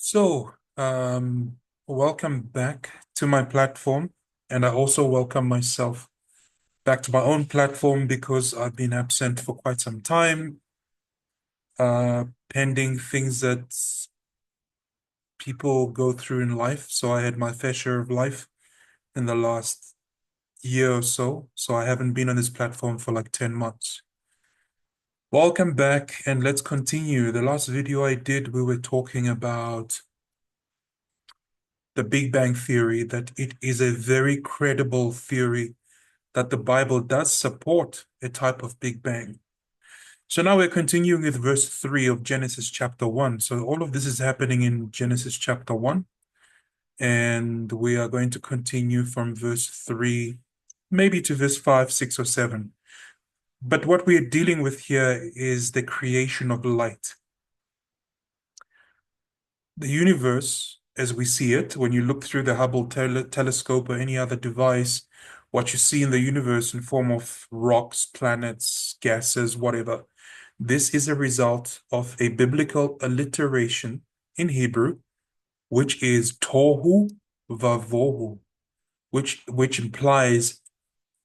So, welcome back to my platform, and I also welcome myself back to my own platform because I've been absent for quite some time, pending things that people go through in life. So I had my fair share of life in the last year or so, so I haven't been on this platform for like 10 months. Welcome back, and let's continue. The last video I did, we were talking about the Big Bang Theory, that it is a very credible theory, that the Bible does support a type of Big Bang. So now we're continuing with verse 3 of Genesis chapter 1. So all of this is happening in Genesis chapter 1. And we are going to continue from verse 3, maybe to verse 5, 6, or 7. But what we are dealing with here is the creation of light. The universe, as we see it, when you look through the Hubble telescope or any other device, what you see in the universe in form of rocks, planets, gases, whatever, this is a result of a biblical alliteration in Hebrew, which is tohu vavohu, which implies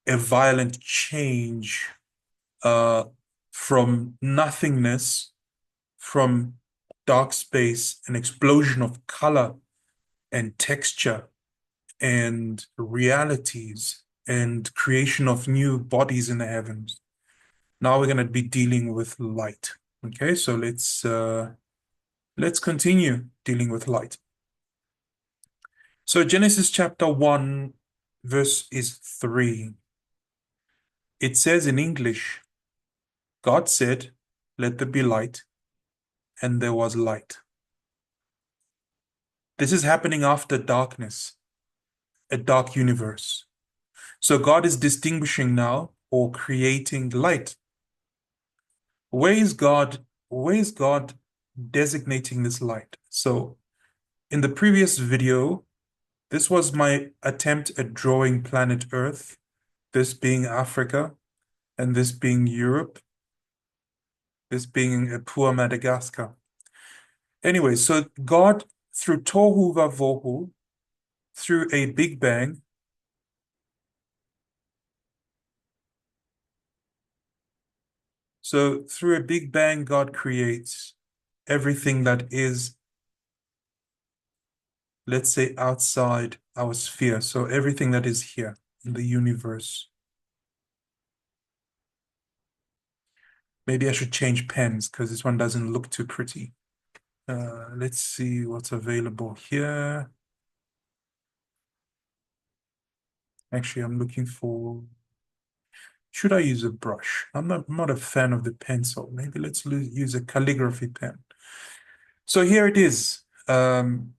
a violent change uh, from nothingness, from dark space, an explosion of color and texture and realities and creation of new bodies in the heavens. Now we're going to be dealing with light. Okay, so let's continue dealing with light. So Genesis chapter 1 verse is 3. It says in English, God said, "Let there be light," and there was light. This is happening after darkness, a dark universe. So God is distinguishing now or creating light. Where is God designating this light? So in the previous video, this was my attempt at drawing planet Earth, this being Africa, and this being Europe, this being a poor Madagascar. Anyway, so God, through Tohu Vavohu, through a Big Bang, so through a Big Bang, God creates everything that is, let's say, outside our sphere. So everything that is here in the universe. Maybe I should change pens because this one doesn't look too pretty. Let's see what's available here. Actually, I'm looking for, should I use a brush? I'm not a fan of the pencil. Maybe let's use a calligraphy pen. So here it is. But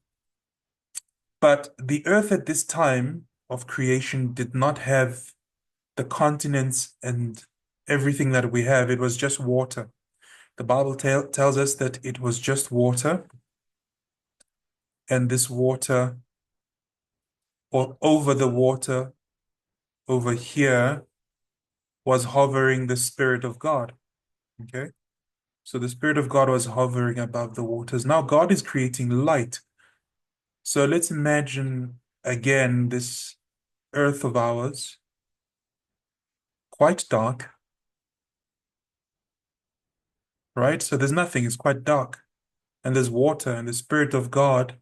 the earth at this time of creation did not have the continents and everything that we have. It was just water. The Bible tells us that it was just water, and this water, or over the water over here, was hovering the Spirit of God. Okay? So the Spirit of God was hovering above the waters. Now God is creating light. So let's imagine again this earth of ours, quite dark, right? So there's nothing, it's quite dark. And there's water, and the Spirit of God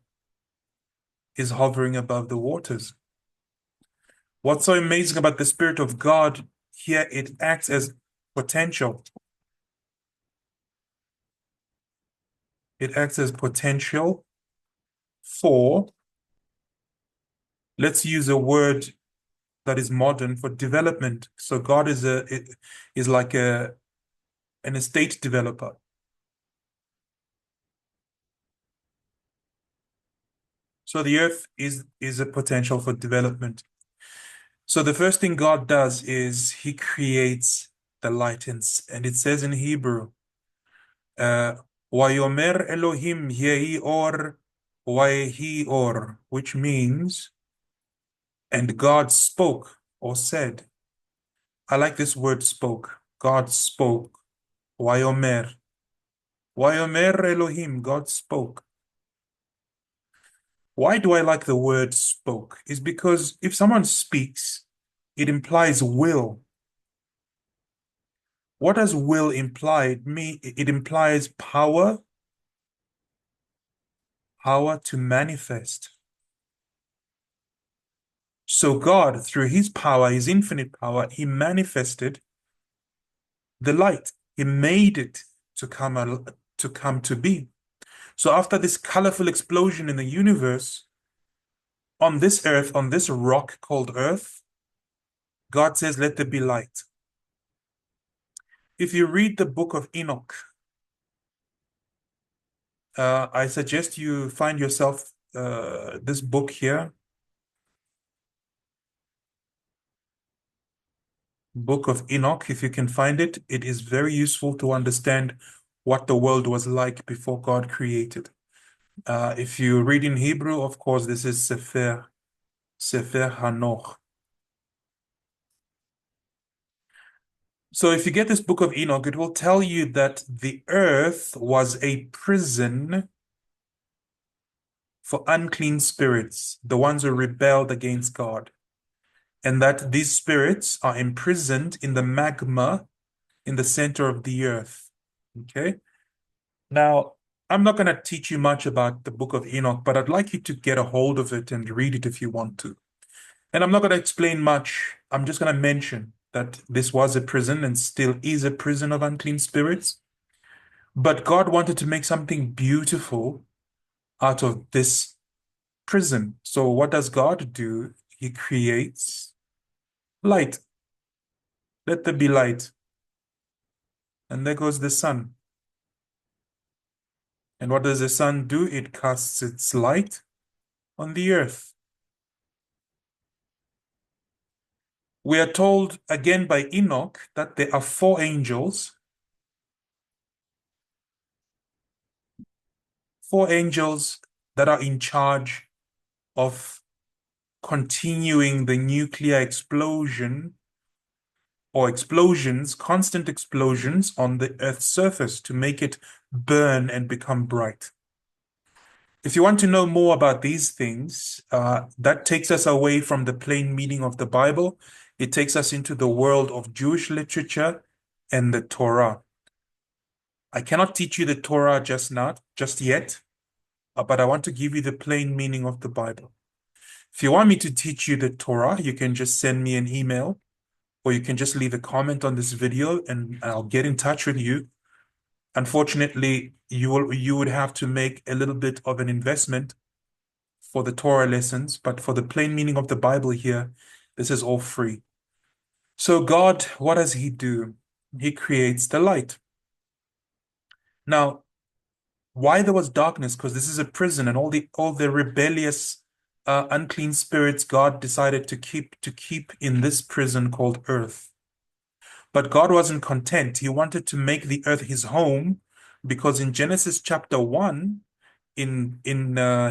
is hovering above the waters. What's so amazing about the Spirit of God here, it acts as potential. It acts as potential for, let's use a word that is modern, for development. So God is like an estate developer. So the earth is a potential for development. So the first thing God does is he creates the light, and it says in Hebrew, "Wayomer Elohim yehi or wayehi or," which means, and God spoke or said. I like this word spoke. God spoke. Wayomer. Wayomer Elohim, God spoke. Why do I like the word spoke? Is because if someone speaks, it implies will. What does will imply? It implies power, power to manifest. So God, through his power, his infinite power, he manifested the light. He made it to come to be. So after this colorful explosion in the universe, on this earth, on this rock called earth, God says, let there be light. If you read the book of Enoch, I suggest you find yourself this book here, Book of Enoch. If you can find it, it is very useful to understand what the world was like before God created. If you read in Hebrew, of course, this is Sefer Hanoch. So if you get this book of Enoch, it will tell you that the earth was a prison for unclean spirits, the ones who rebelled against God, and that these spirits are imprisoned in the magma in the center of the earth. Okay. Now, I'm not going to teach you much about the book of Enoch, but I'd like you to get a hold of it and read it if you want to. And I'm not going to explain much. I'm just going to mention that this was a prison and still is a prison of unclean spirits. But God wanted to make something beautiful out of this prison. So what does God do? He creates light. Let there be light. And there goes the sun. And what does the sun do? It casts its light on the earth. We are told again by Enoch that there are four angels that are in charge of continuing the nuclear explosion or explosions, constant explosions on the Earth's surface to make it burn and become bright. If you want to know more about these things, that takes us away from the plain meaning of the Bible. It takes us into the world of Jewish literature and the Torah. I cannot teach you the Torah just yet, but I want to give you the plain meaning of the Bible. If you want me to teach you the Torah, you can just send me an email or you can just leave a comment on this video and I'll get in touch with you. Unfortunately, you would have to make a little bit of an investment for the Torah lessons, but for the plain meaning of the Bible here, this is all free. So God, what does he do? He creates the light. Now, why there was darkness? Because this is a prison and all the rebellious unclean spirits God decided to keep in this prison called earth. But God wasn't content. He wanted to make the earth his home because in Genesis chapter 1, in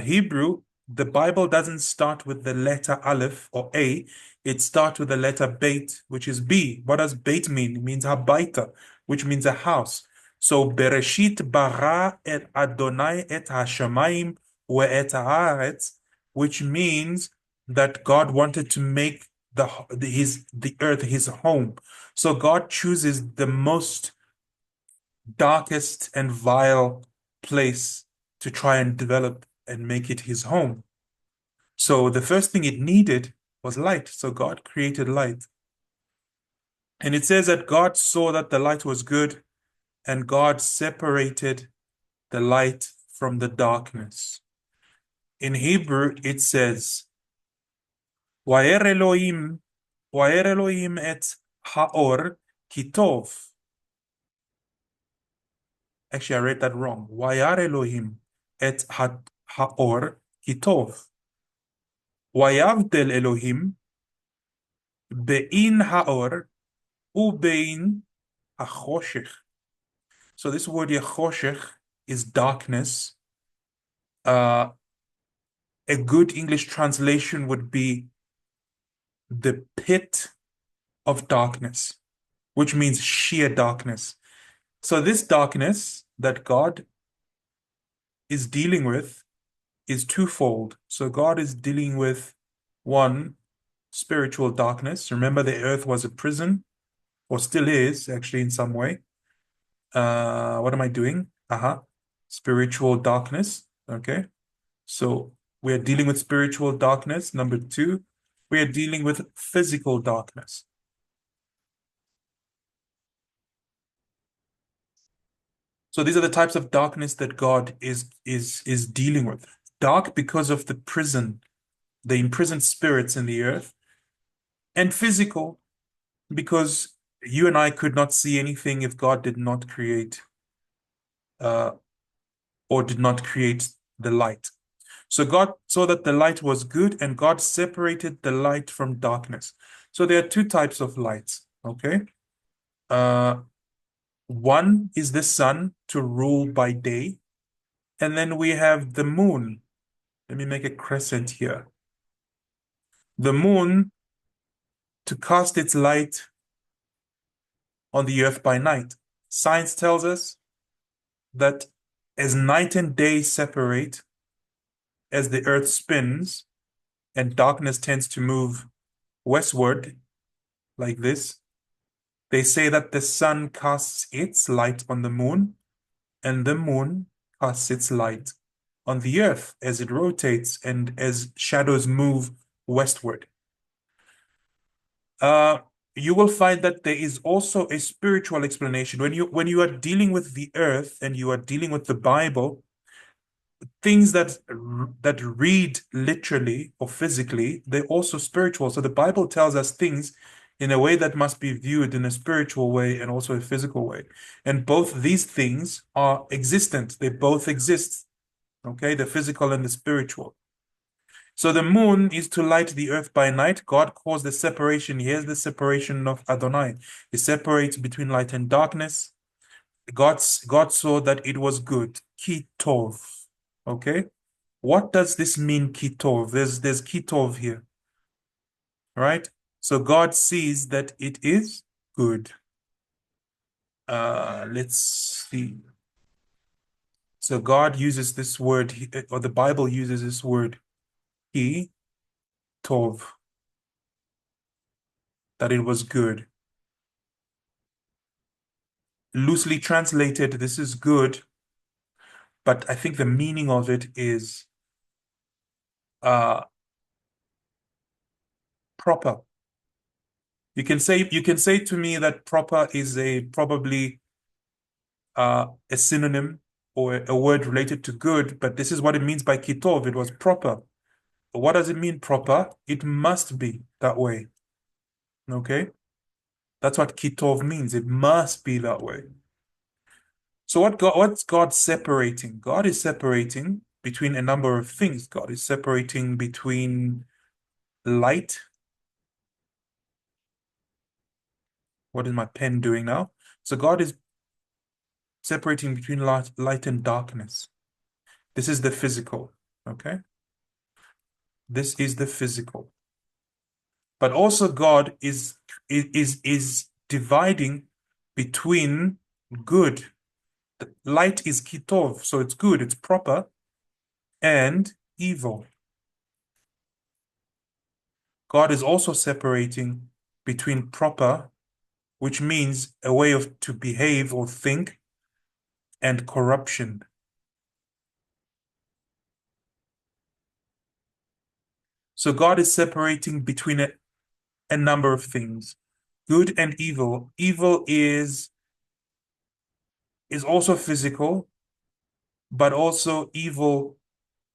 Hebrew, the Bible doesn't start with the letter Aleph or A. It starts with the letter Beit, which is B. What does Beit mean? It means Habaita, which means a house. So Bereshit bara et Adonai et hashamayim ve et haaretz, which means that God wanted to make the earth his home. So God chooses the most darkest and vile place to try and develop and make it his home. So the first thing it needed was light. So God created light. And it says that God saw that the light was good and God separated the light from the darkness. In Hebrew, it says, Va'er Elohim et ha'or kitov. Actually, I read that wrong. Vayar Elohim et ha'or kitov. Vayavdel Elohim be'in ha'or u'be'in ha'choshech. So this word choshech is darkness. A good English translation would be the pit of darkness, which means sheer darkness. So this darkness that God is dealing with is twofold. So God is dealing with one, spiritual darkness. Remember, the earth was a prison, or still is, actually, in some way. What am I doing? Spiritual darkness. Okay. So we are dealing with spiritual darkness. Number two, we are dealing with physical darkness. So these are the types of darkness that God is dealing with. Dark because of the prison, the imprisoned spirits in the earth, and physical because you and I could not see anything if God did not create uh, or did not create the light. So God saw that the light was good, and God separated the light from darkness. So there are two types of lights, okay? Uh, one is the sun to rule by day, and then we have the moon. Let me make a crescent here. The moon to cast its light on the earth by night. Science tells us that as night and day separate, as the earth spins and darkness tends to move westward like this, they say that the sun casts its light on the moon, and the moon casts its light on the earth as it rotates and as shadows move westward. Uh, you will find that there is also a spiritual explanation. When you are dealing with the earth and you are dealing with the Bible, things that read literally or physically, they're also spiritual. So the Bible tells us things in a way that must be viewed in a spiritual way and also a physical way. And both these things are existent. They both exist. Okay, the physical and the spiritual. So the moon is to light the earth by night. God calls the separation. Here's the separation of Adonai. He separates between light and darkness. God saw that it was good. Ki tov. Okay? What does this mean, ki tov? There's ki tov here, right? So God sees that it is good. Let's see. So God uses this word, or the Bible uses this word, ki tov, that it was good. Loosely translated, this is good, but I think the meaning of it is uh proper. You can say to me that proper is a probably a synonym or a word related to good, but this is what it means by kitov. It was proper. What does it mean proper? It must be that way. Okay? That's what kitov means. It must be that way. So what's God separating? God is separating between a number of things. God is separating between light. What is my pen doing now? So God is separating between light and darkness. This is the physical. Okay? This is the physical. But also God is dividing between good. The light is kitov, so it's good, it's proper, and evil. God is also separating between proper, which means a way of to behave or think, and corruption. So God is separating between a number of things, good and evil. Evil is also physical, but also evil,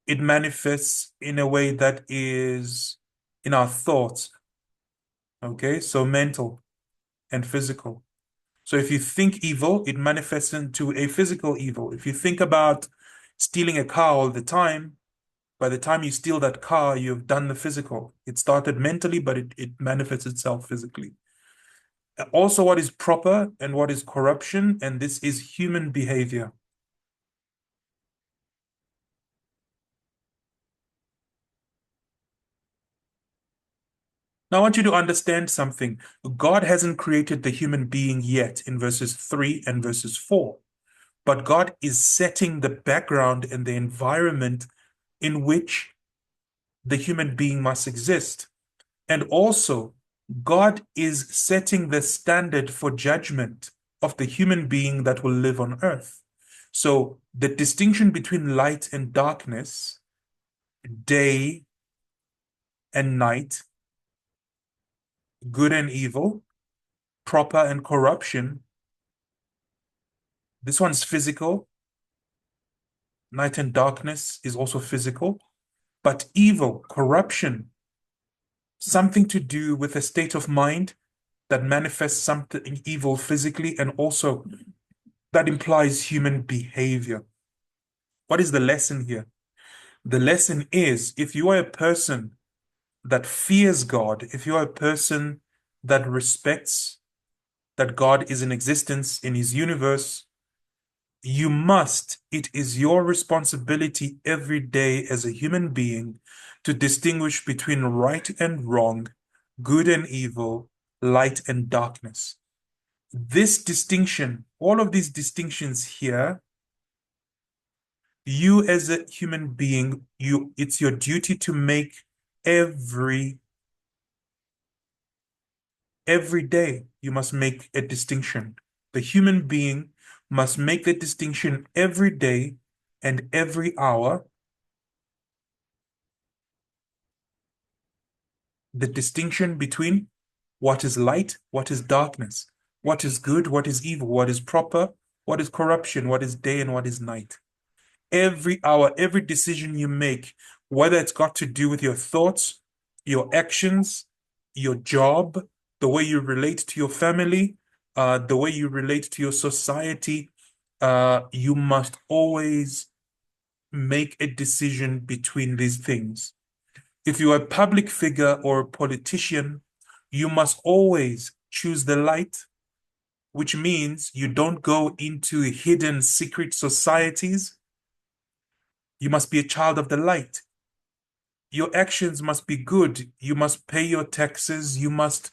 it manifests in a way that is in our thoughts. Okay, so mental and physical. So if you think evil, it manifests into a physical evil. If you think about stealing a car all the time, by the time you steal that car, you've done the physical. It started mentally, but it manifests itself physically. Also, what is proper and what is corruption, and this is human behavior. Now, I want you to understand something. God hasn't created the human being yet in verses 3 and verses 4, but God is setting the background and the environment in which the human being must exist. And also, God is setting the standard for judgment of the human being that will live on earth. So the distinction between light and darkness, day and night, good and evil, proper and corruption, this one's physical. Night and darkness is also physical. But evil, corruption, something to do with a state of mind that manifests something evil physically, and also that implies human behavior. What is the lesson here? The lesson is, if you are a person that fears God, if you are a person that respects that God is in existence in his universe, it is your responsibility every day as a human being to distinguish between right and wrong, good and evil, light and darkness. This distinction, all of these distinctions here, you as a human being, it's your duty to make every every day you must make a distinction. The human being must make the distinction every day and every hour, the distinction between what is light, what is darkness, what is good, what is evil, what is proper, what is corruption, what is day and what is night. Every hour, every decision you make, whether it's got to do with your thoughts, your actions, your job, the way you relate to your family, the way you relate to your society, you must always make a decision between these things. If you're a public figure or a politician, you must always choose the light, which means you don't go into hidden secret societies. You must be a child of the light. Your actions must be good. You must pay your taxes. You must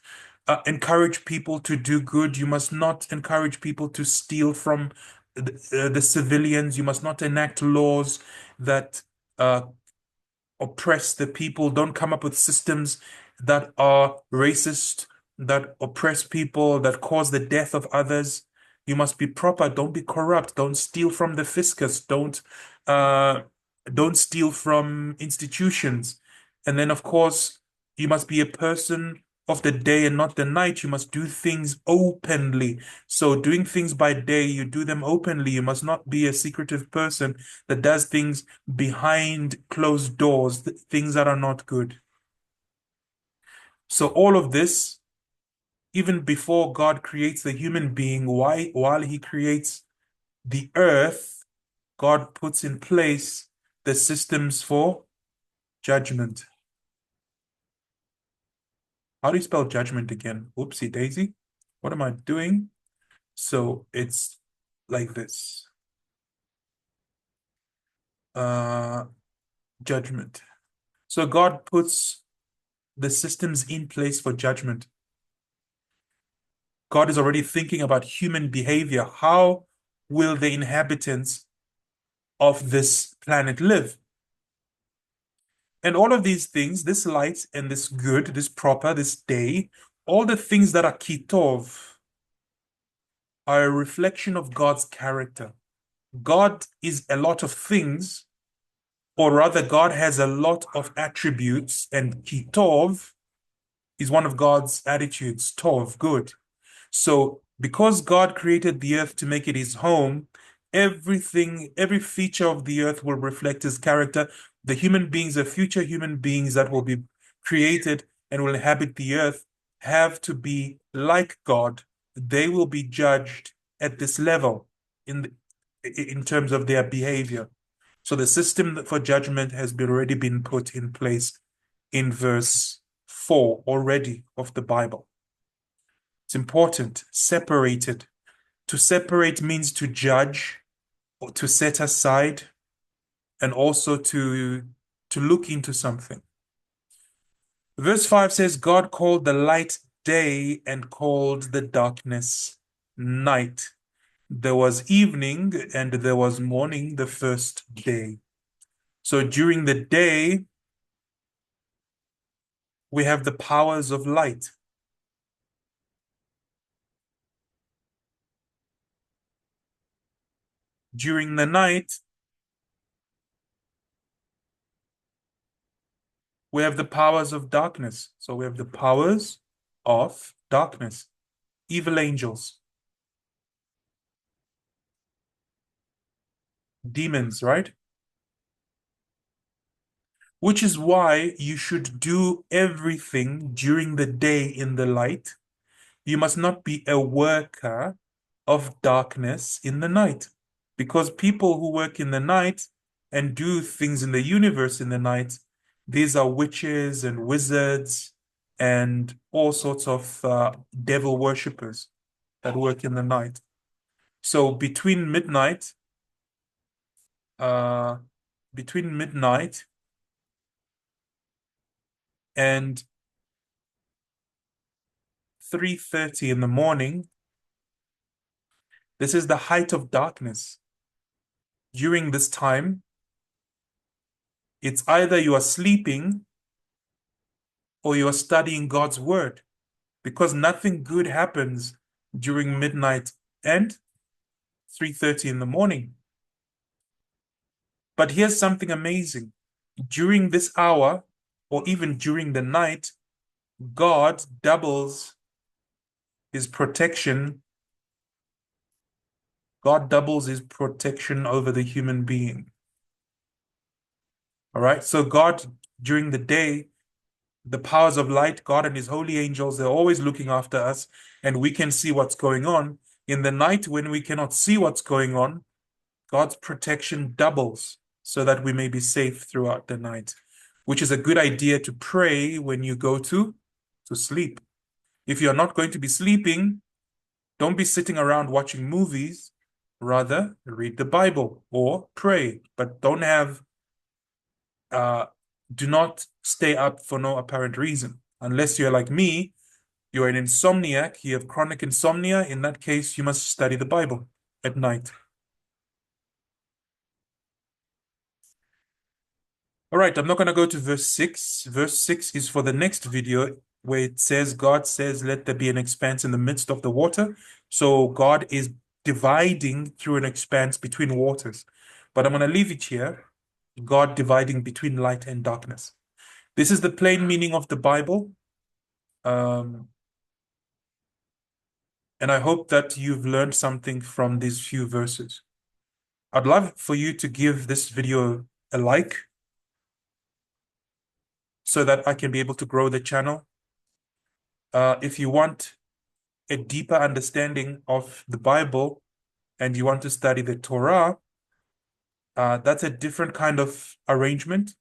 encourage people to do good. You must not encourage people to steal from the civilians. You must not enact laws that uh, oppress the people. Don't come up with systems that are racist, that oppress people, that cause the death of others. You must be proper. Don't be corrupt. Don't steal from the fiscus. Uh, don't steal from institutions. And then, of course, you must be a person of the day and not the night. You must do things openly. So, doing things by day, you do them openly. You must not be a secretive person that does things behind closed doors, things that are not good. So, all of this, even before God creates the human being, while he creates the earth, God puts in place the systems for judgment. How do you spell judgment again? Oopsie daisy. What am I doing? So it's like this. Uh, Judgment. So God puts the systems in place for judgment. God is already thinking about human behavior. How will the inhabitants of this planet live? And all of these things, this light and this good, this proper, this day, all the things that are kitov are a reflection of God's character. God is a lot of things, or rather, God has a lot of attributes, and kitov is one of God's attitudes, tov, good. So, because God created the earth to make it his home, everything, every feature of the earth will reflect his character. The human beings, the future human beings that will be created and will inhabit the earth, have to be like God. They will be judged at this level in terms of their behavior. So the system for judgment has already been put in place in verse 4 already of the Bible. It's important, separated. To separate means to judge or to set aside, and also to look into something. Verse 5 says, God called the light day and called the darkness night. There was evening and there was morning the first day. So during the day, we have the powers of light. During the night, we have the powers of darkness. So we have the powers of darkness, evil angels, demons, right? Which is why you should do everything during the day in the light. You must not be a worker of darkness in the night. Because people who work in the night and do things in the universe in the night, these are witches and wizards and all sorts of devil worshippers that work in the night. So uh, between midnight and 3:30 in the morning, this is the height of darkness. During this time, it's either you are sleeping or you are studying God's word, because nothing good happens during midnight and 3:30 in the morning. But here's something amazing. During this hour, or even during the night, God doubles his protection. God doubles his protection over the human being. All right. So God, during the day, the powers of light, God and his holy angels, they're always looking after us, and we can see what's going on. In the night, when we cannot see what's going on, God's protection doubles so that we may be safe throughout the night, which is a good idea to pray when you go to sleep. If you're not going to be sleeping, don't be sitting around watching movies. Rather, read the Bible or pray, but uh, do not stay up for no apparent reason. Unless you're like me, you're an insomniac, you have chronic insomnia. In that case, you must study the Bible at night. All right, I'm not going to go to verse 6. Verse 6 is for the next video where it says, God says, let there be an expanse in the midst of the water. So God is dividing through an expanse between waters. But I'm going to leave it here, God dividing between light and darkness. This is the plain meaning of the Bible. Um, and I hope that you've learned something from these few verses. I'd love for you to give this video a like so that I can be able to grow the channel. If you want a deeper understanding of the Bible and you want to study the Torah, that's a different kind of arrangement.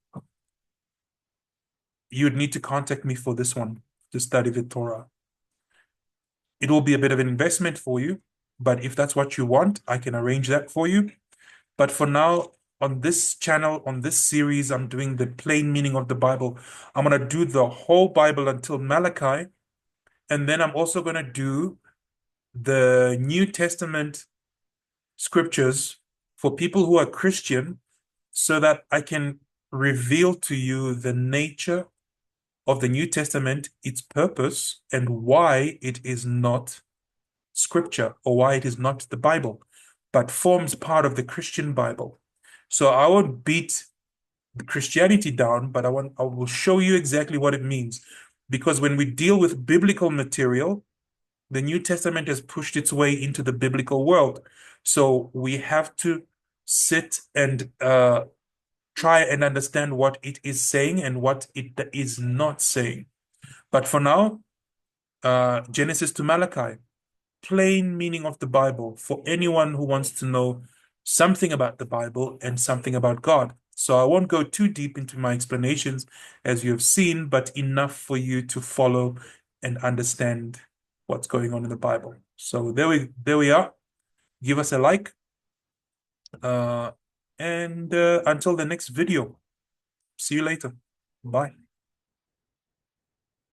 You'd need to contact me for this one to study the Torah. It will be a bit of an investment for you, but if that's what you want, I can arrange that for you. But for now, on this channel, on this series, I'm doing the plain meaning of the Bible. I'm going to do the whole Bible until Malachi. And then I'm also going to do the New Testament scriptures for people who are Christian so that I can reveal to you the nature of the New Testament, its purpose, and why it is not scripture or why it is not the Bible, but forms part of the Christian Bible. So I won't beat the Christianity down, but I will show you exactly what it means. Because when we deal with biblical material, the New Testament has pushed its way into the biblical world. So we have to sit and try and understand what it is saying and what it is not saying. But for now, Genesis to Malachi, plain meaning of the Bible for anyone who wants to know something about the Bible and something about God. So I won't go too deep into my explanations as you have seen, but enough for you to follow and understand what's going on in the Bible. So there we are. Give us a like. And until the next video, see you later. Bye.